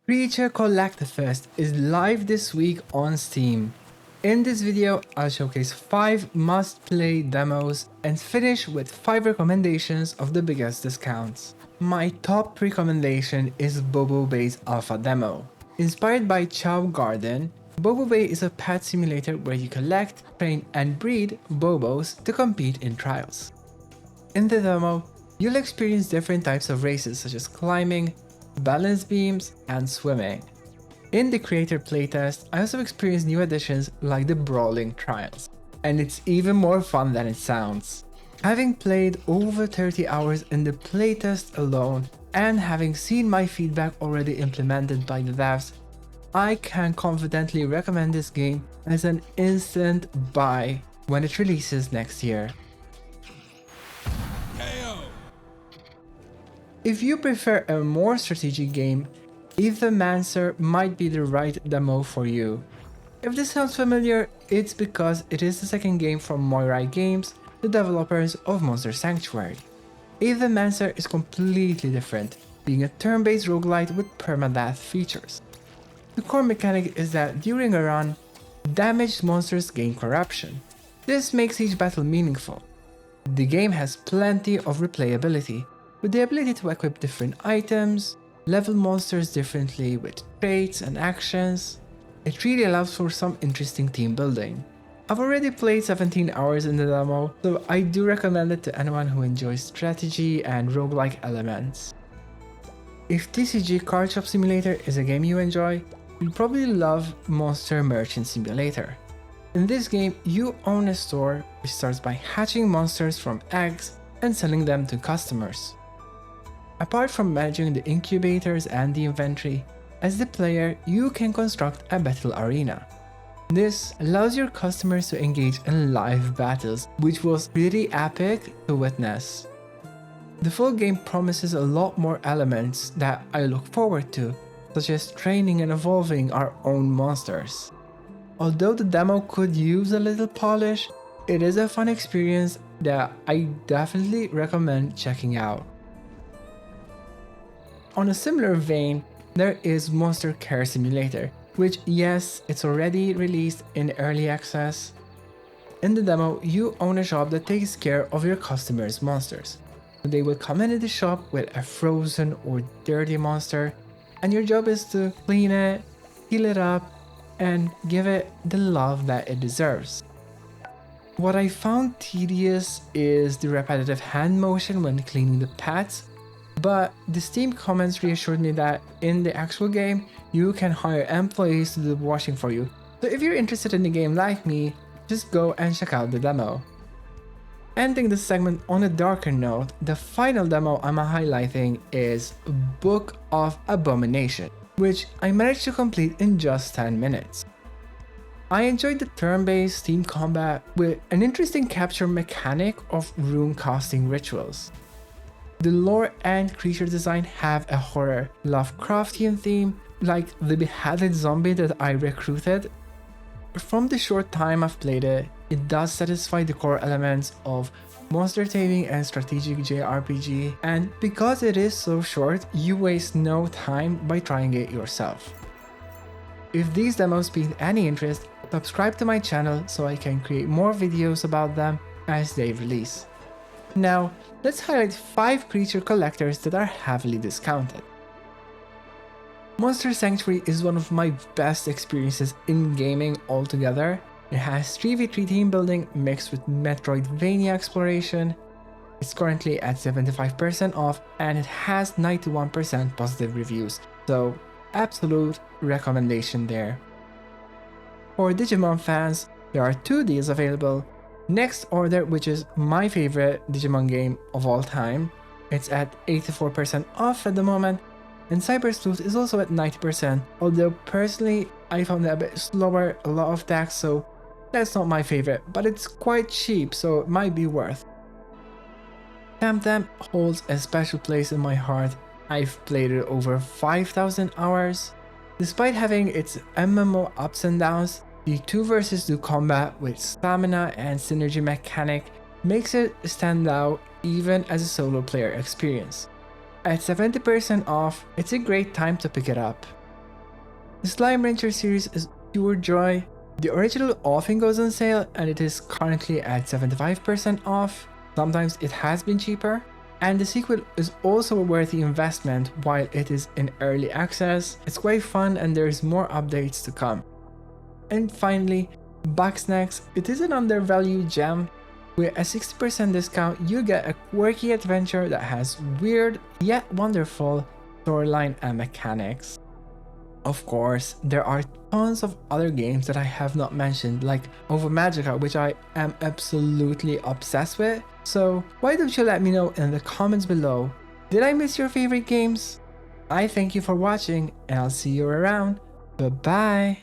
Creature Collectivist is live this week on Steam. In this video, I'll showcase 5 must-play demos and finish with 5 recommendations of the biggest discounts. My top recommendation is Bobo Bay's alpha demo. Inspired by Chao Garden, Bobo Bay is a pet simulator where you collect, train, and breed Bobos to compete in trials. In the demo, you'll experience different types of races such as climbing, balance beams, and swimming. In the creator playtest, I also experienced new additions like the brawling trials, and it's even more fun than it sounds. Having played over 30 hours in the playtest alone, and having seen my feedback already implemented by the devs, I can confidently recommend this game as an instant buy when it releases next year. If you prefer a more strategic game, Aethermancer might be the right demo for you. If this sounds familiar, it's because it is the second game from Moi Rai Games, the developers of Monster Sanctuary. Aethermancer is completely different, being a turn-based roguelite with permadeath features. The core mechanic is that during a run, damaged monsters gain corruption. This makes each battle meaningful. The game has plenty of replayability, with the ability to equip different items, level monsters differently with traits and actions. It really allows for some interesting team building. I've already played 17 hours in the demo, so I do recommend it to anyone who enjoys strategy and roguelike elements. If TCG Card Shop Simulator is a game you enjoy, you'll probably love Monster Merchant Simulator. In this game, you own a store which starts by hatching monsters from eggs and selling them to customers. Apart from managing the incubators and the inventory, as the player, you can construct a battle arena. This allows your customers to engage in live battles, which was pretty epic to witness. The full game promises a lot more elements that I look forward to, such as training and evolving our own monsters. Although the demo could use a little polish, it is a fun experience that I definitely recommend checking out. On a similar vein, there is Monster Care Simulator, which yes, it's already released in early access. In the demo, you own a shop that takes care of your customers' monsters. They will come into the shop with a frozen or dirty monster, and your job is to clean it, heal it up, and give it the love that it deserves. What I found tedious is the repetitive hand motion when cleaning the pets, but the Steam comments reassured me that in the actual game, you can hire employees to do the washing for you. So if you're interested in the game like me, just go and check out the demo. Ending this segment on a darker note, the final demo I'm highlighting is Book of Abomination, which I managed to complete in just 10 minutes. I enjoyed the turn-based team combat with an interesting capture mechanic of rune casting rituals. The lore and creature design have a horror Lovecraftian theme, like the beheaded zombie that I recruited. From the short time I've played it, it does satisfy the core elements of monster taming and strategic JRPG, and because it is so short, you waste no time by trying it yourself. If these demos piqued any interest, subscribe to my channel so I can create more videos about them as they release. Now, let's highlight 5 creature collectors that are heavily discounted. Monster Sanctuary is one of my best experiences in gaming altogether. It has 3v3 team building mixed with Metroidvania exploration. It's currently at 75% off and it has 91% positive reviews, so absolute recommendation there. For Digimon fans, there are 2 deals available. Next Order, which is my favorite Digimon game of all time, it's at 84% off at the moment, and Cyber Sleuth is also at 90%, although personally I found it a bit slower, a lot of text, so that's not my favorite, but it's quite cheap, so it might be worth. Temtem holds a special place in my heart. I've played it over 5,000 hours. Despite having its MMO ups and downs, the 2 vs 2 combat with stamina and synergy mechanic makes it stand out even as a solo player experience. At 70% off, it's a great time to pick it up. The Slime Rancher series is pure joy. The original often goes on sale and it is currently at 75% off. Sometimes it has been cheaper. And the sequel is also a worthy investment while it is in early access. It's quite fun and there's more updates to come. And finally, Bugsnax. It is an undervalued gem. With a 60% discount, you get a quirky adventure that has weird yet wonderful storyline and mechanics. Of course, there are tons of other games that I have not mentioned, like Over Magica, which I am absolutely obsessed with. So why don't you let me know in the comments below, did I miss your favorite games? I thank you for watching and I'll see you around. Bye bye.